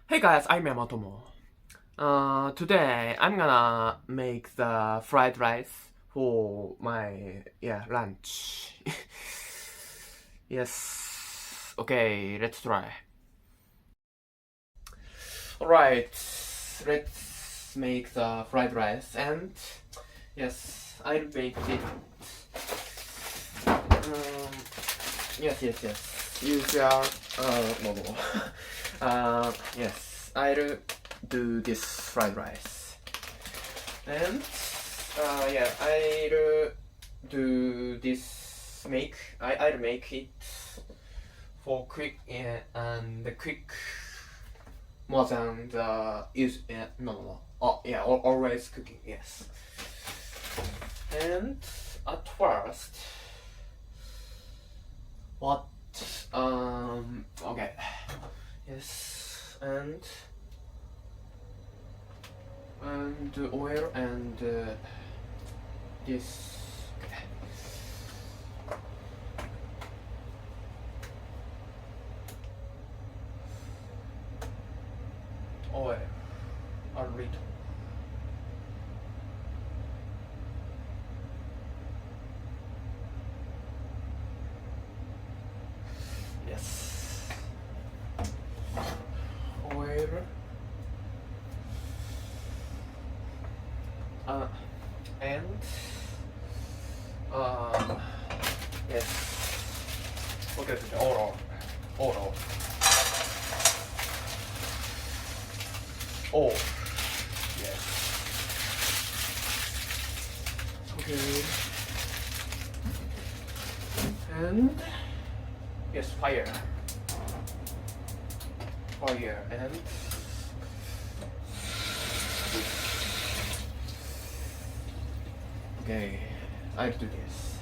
Hey guys, I'm Yamatomo. Today I'm gonna make the fried rice for my lunch. Yes. Okay, let's try. Alright, let's make the fried rice and yes, I'll make it. Yes. Use your no. Yes, I'll do this fried rice. And I'll do this I'll make it for quick and quick more than the use no. Oh yeah, always cooking, yes. And at first what okay. Yes, and oil and this. Okay. Oil, a little. Yes. Oil. And yes. Okay, oil. Oh, yes. Okay. And yes, fire and okay, I'll do this.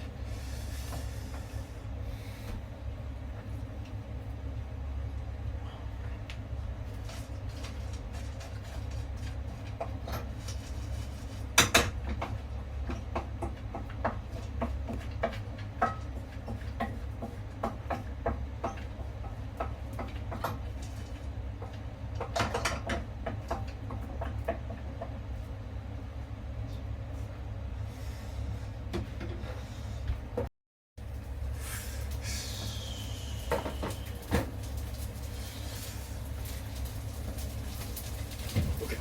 Okay.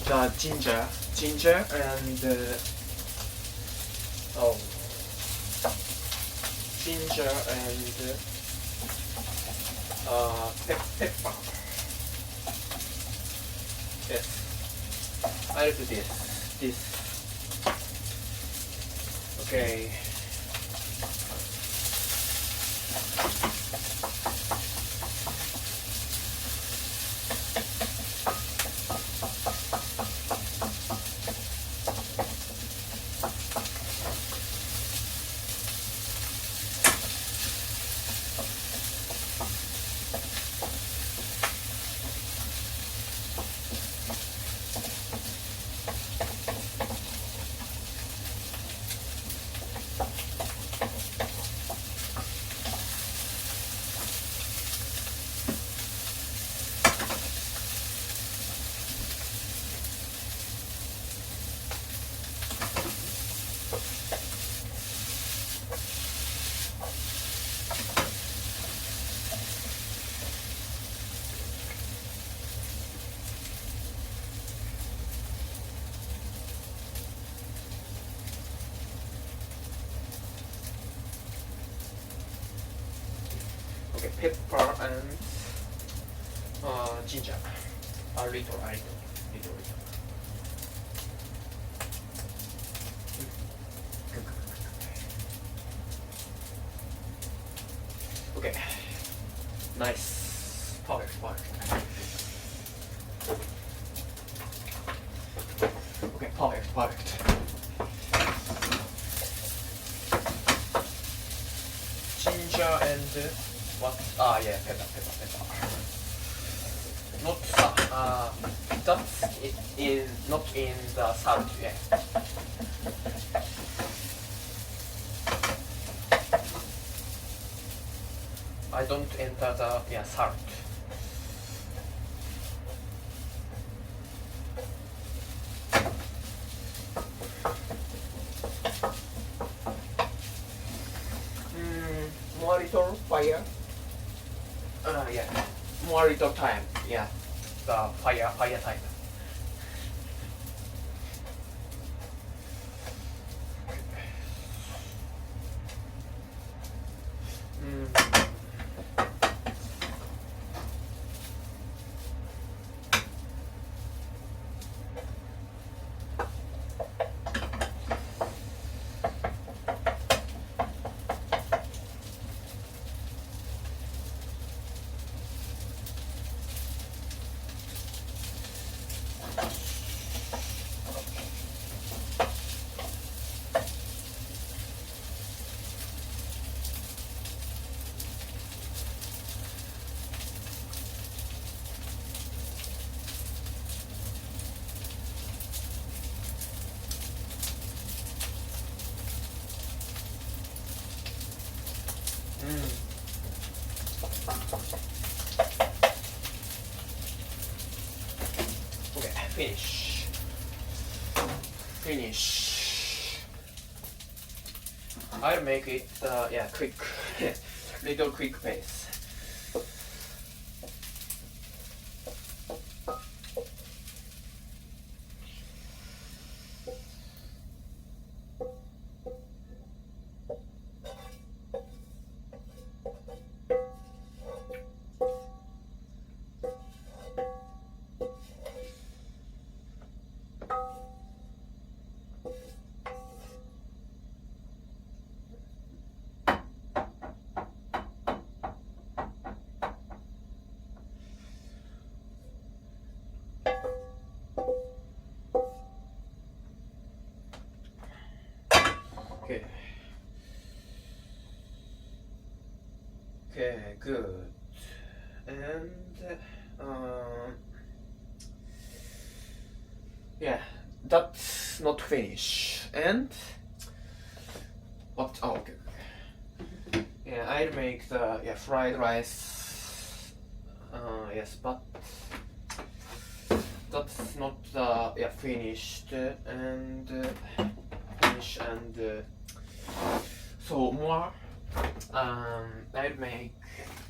The ginger and oh, ginger and pepper. Yes, I'll do this. Okay. Okay, pepper and ginger. A little. Okay. Nice. Perfect, perfect. Okay, perfect, perfect. Ginger and what? Ah, yeah, pepper. Not that's it in not in the salt. Yeah. I don't enter the salt. More little fire. Yeah. More little time. Yeah. The fire time. Okay, finish. I'll make it quick, little quick pace. Okay. Okay, good. And that's not finished. And what? Oh, okay. Yeah, I'll make the fried rice. Yes, but that's not finished and finish and so more. I'll make.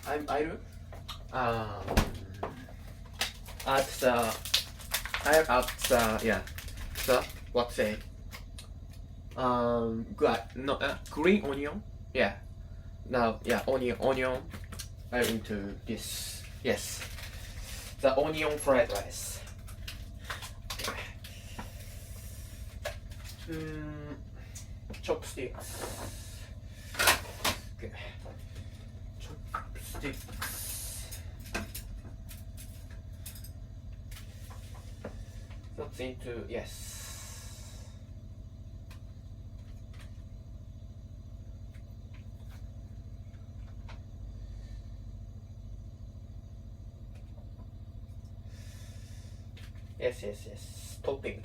I'll add the. I'll add the what say green onion. Yeah. Now onion into this. Yes. The onion fried rice. Okay. Chopsticks. Okay. Chopsticks. That's into yes. Yes. Topping.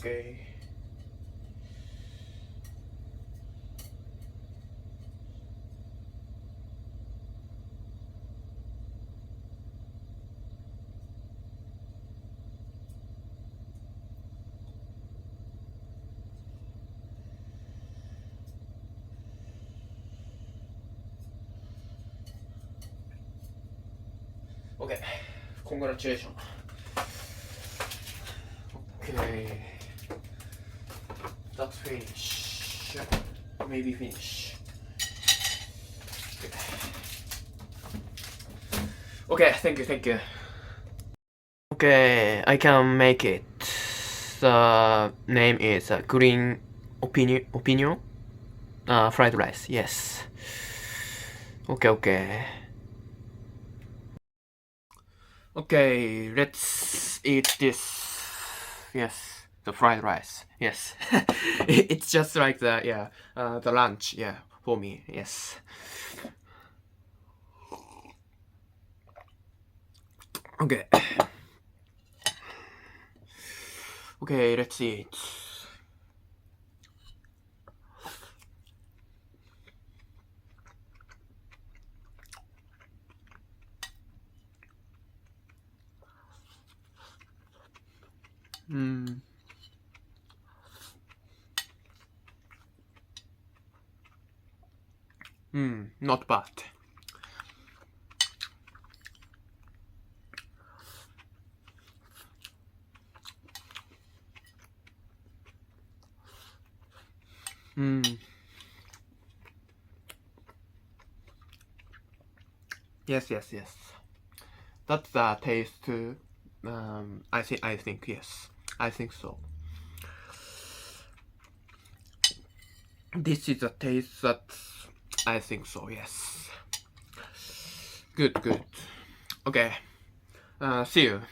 Okay. Okay. Congratulations. Okay. That's finish. Maybe finish. Okay, thank you. Okay, I can make it. The name is Green Opinion. Fried rice. Yes. Okay. Okay, let's eat this. Yes, the fried rice. Yes, it's just like the lunch. Yeah, for me. Yes. Okay. Okay, let's eat. Not bad. Yes. That's the taste. I think yes. I think so. This is a taste that I think so. Yes. Good. Okay. See you.